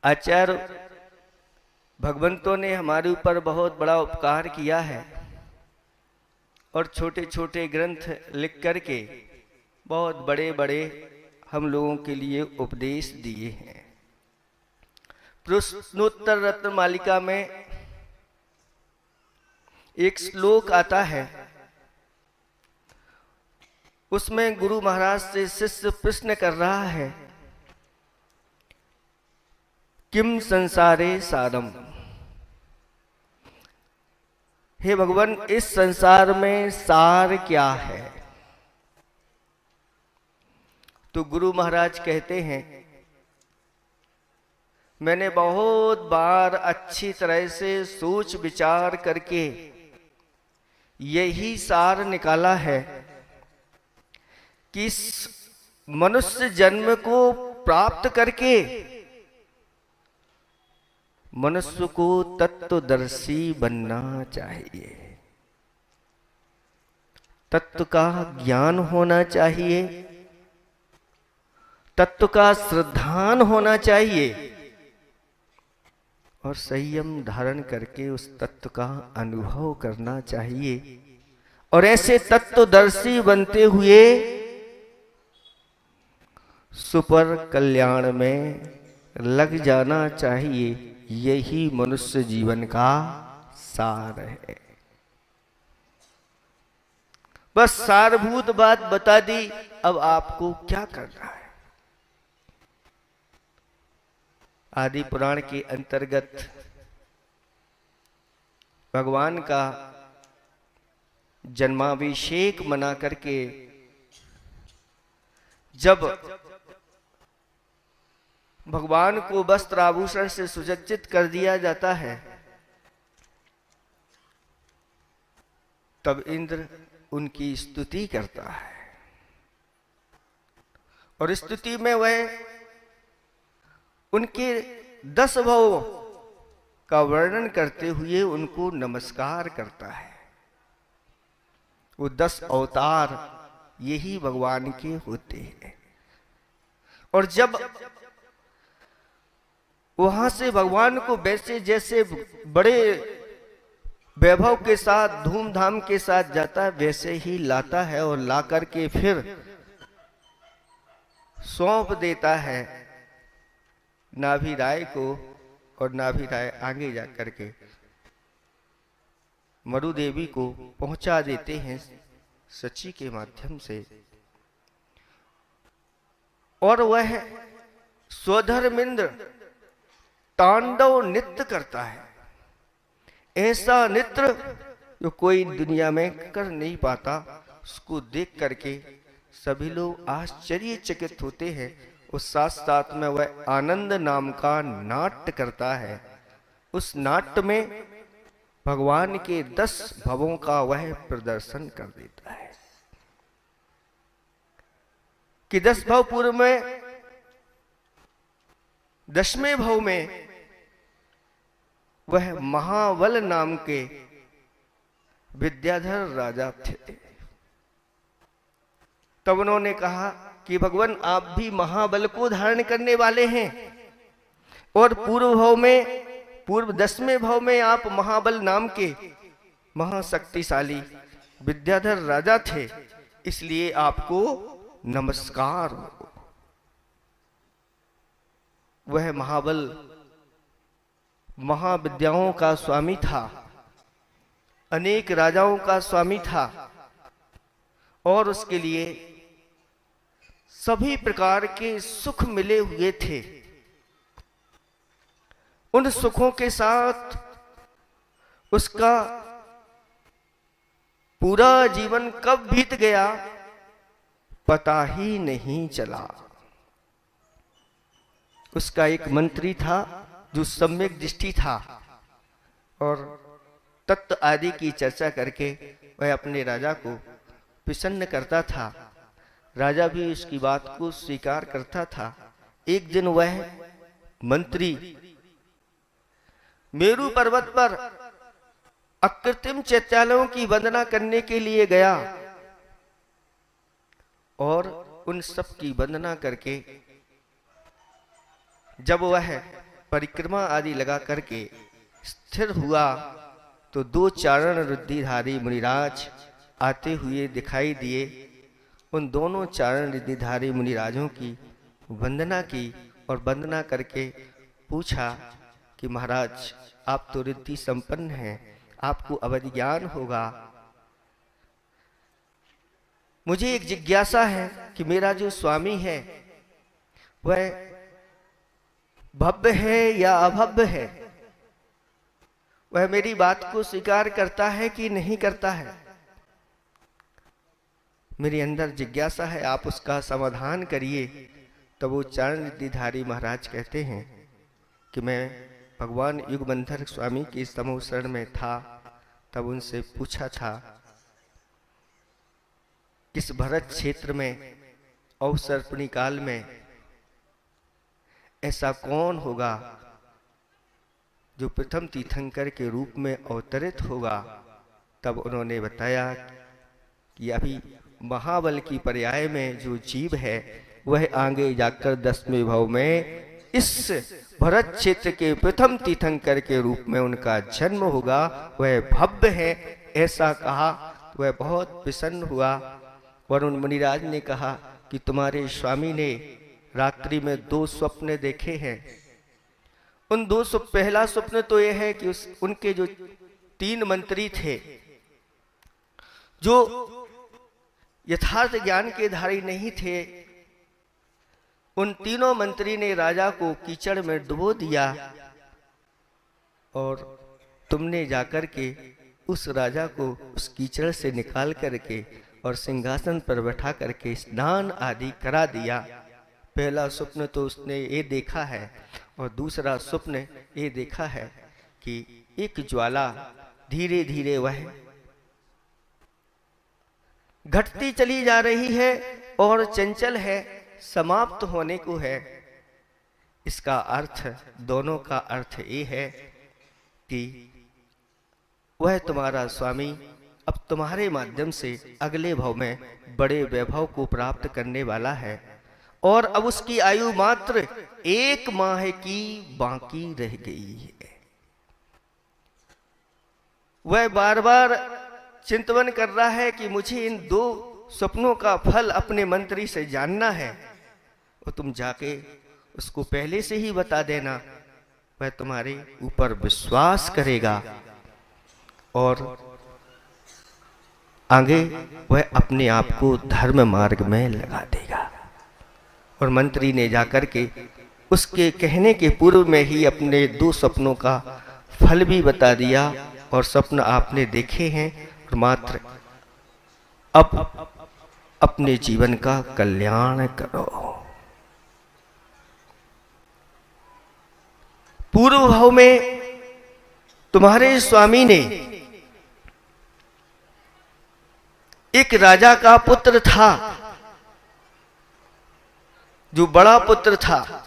आचार्य भगवंतों ने हमारे ऊपर बहुत बड़ा उपकार किया है और छोटे छोटे ग्रंथ लिख करके बहुत बड़े बड़े हम लोगों के लिए उपदेश दिए हैं। प्रश्नोत्तर रत्न मालिका में एक श्लोक आता है, उसमें गुरु महाराज से शिष्य प्रश्न कर रहा है, किम संसारे सारम। हे भगवान, इस संसार में सार क्या है? तो गुरु महाराज कहते हैं, मैंने बहुत बार अच्छी तरह से सोच विचार करके यही सार निकाला है कि इस मनुष्य जन्म को प्राप्त करके मनुष्य को तत्वदर्शी बनना चाहिए, तत्व का ज्ञान होना चाहिए, तत्व का श्रद्धान होना चाहिए और संयम धारण करके उस तत्व का अनुभव करना चाहिए और ऐसे तत्वदर्शी बनते हुए सुपर कल्याण में लग जाना चाहिए। यही मनुष्य जीवन का सार है। बस सारभूत बात बता दी, अब आपको क्या करना है। आदि पुराण के अंतर्गत भगवान का जन्माभिषेक मना करके जब भगवान को वस्त्र आभूषण से सुसज्जित कर दिया जाता है, तब इंद्र उनकी स्तुति करता है और स्तुति में वह उनके 10 भावों का वर्णन करते हुए उनको नमस्कार करता है। वो 10 अवतार यही भगवान के होते हैं और जब वहां से भगवान को वैसे जैसे बड़े वैभव के साथ धूमधाम के साथ जाता है वैसे ही लाता है और ला करके फिर सौंप देता है नाभि राय को और नाभि राय आगे जा करके मरु देवी को पहुंचा देते हैं सची के माध्यम से और वह स्वधर्मेंद्र तांडव नृत्य करता है। ऐसा नृत्य जो कोई दुनिया में कर नहीं पाता, उसको देख करके सभी लोग आश्चर्यचकित होते हैं। उस साथ साथ में वह आनंद नाम का नाट्य करता है। उस नाट्य में भगवान के 10 भवों का वह प्रदर्शन कर देता है कि 10 भव पूर्व में 10वें भव में वह महाबल नाम के विद्याधर राजा थे। तब उन्होंने कहा कि भगवान, आप भी महाबल को धारण करने वाले हैं और पूर्व 10वें भव में आप महाबल नाम के महाशक्तिशाली विद्याधर राजा थे, इसलिए आपको नमस्कार हो। वह महाबल महाविद्याओं का स्वामी था, अनेक राजाओं का स्वामी था और उसके लिए सभी प्रकार के सुख मिले हुए थे। उन सुखों के साथ उसका पूरा जीवन कब बीत गया पता ही नहीं चला। उसका एक मंत्री था जो सम्यक दृष्टि था और तत्व आदि की चर्चा करके वह अपने राजा को प्रसन्न करता था। राजा भी उसकी बात को स्वीकार करता था। एक दिन वह मंत्री मेरू पर्वत पर अकृत्रिम चैत्यालयों की वंदना करने के लिए गया और उन सब की वंदना करके जब वह परिक्रमा आदि लगा करके स्थिर हुआ तो 2 चारण रिद्धिधारी मुनिराज आते हुए दिखाई दिए। उन दोनों चारण रिद्धिधारी मुनिराजों की वंदना की और वंदना करके पूछा कि महाराज, आप तो रिद्धि संपन्न हैं, आपको अवधि ज्ञान होगा। मुझे एक जिज्ञासा है कि मेरा जो स्वामी है वह भव्य है या अभव्य है, वह मेरी बात को स्वीकार करता है कि नहीं करता है। मेरे अंदर जिज्ञासा है, आप उसका समाधान करिए। तो वो चारण रिद्धिधारी महाराज कहते हैं कि मैं भगवान युगबंधर स्वामी के समूह शरण में था, तब उनसे पूछा था किस भरत क्षेत्र में अवसर्पणी काल में ऐसा कौन होगा जो प्रथम तीर्थंकर के रूप में अवतरित होगा। तब उन्होंने बताया कि अभी महाबल की पर्याय में जो जीव है वह आगे जाकर 10वें भव में इस भरत क्षेत्र के प्रथम तीर्थंकर के रूप में उनका जन्म होगा, वह भव्य है। ऐसा कहा, वह बहुत प्रसन्न हुआ। और उन मुनिराज ने कहा कि तुम्हारे स्वामी ने रात्रि में 2 स्वप्न देखे हैं। उन 2 स्वप्न, पहला स्वप्न तो यह है कि उनके जो 3 मंत्री थे जो यथार्थ ज्ञान के धारी नहीं थे, उन तीनों मंत्री ने राजा को कीचड़ में डुबो दिया और तुमने जाकर के उस राजा को उस कीचड़ से निकाल करके और सिंहासन पर बैठा करके स्नान आदि करा दिया। पहला स्वप्न तो उसने ये देखा है और दूसरा स्वप्न ये देखा है कि एक ज्वाला धीरे धीरे वह घटती चली जा रही है और चंचल है, समाप्त होने को है। इसका अर्थ, दोनों का अर्थ ये है कि वह तुम्हारा स्वामी अब तुम्हारे माध्यम से अगले भव में बड़े वैभव को प्राप्त करने वाला है और अब उसकी आयु मात्र 1 माह की बाकी रह गई है। वह बार बार चिंतन कर रहा है कि मुझे इन 2 स्वप्नों का फल अपने मंत्री से जानना है और तुम जाके उसको पहले से ही बता देना, वह तुम्हारे ऊपर विश्वास करेगा और आगे वह अपने आप को धर्म मार्ग में लगा देगा। और मंत्री ने जाकर के उसके कहने के पूर्व में ही अपने 2 स्वप्नों का फल भी बता दिया और स्वप्न आपने देखे हैं और मात्र अब अपने जीवन का कल्याण करो। पूर्व भाव में तुम्हारे स्वामी ने एक राजा का पुत्र था जो बड़ा पुत्र था,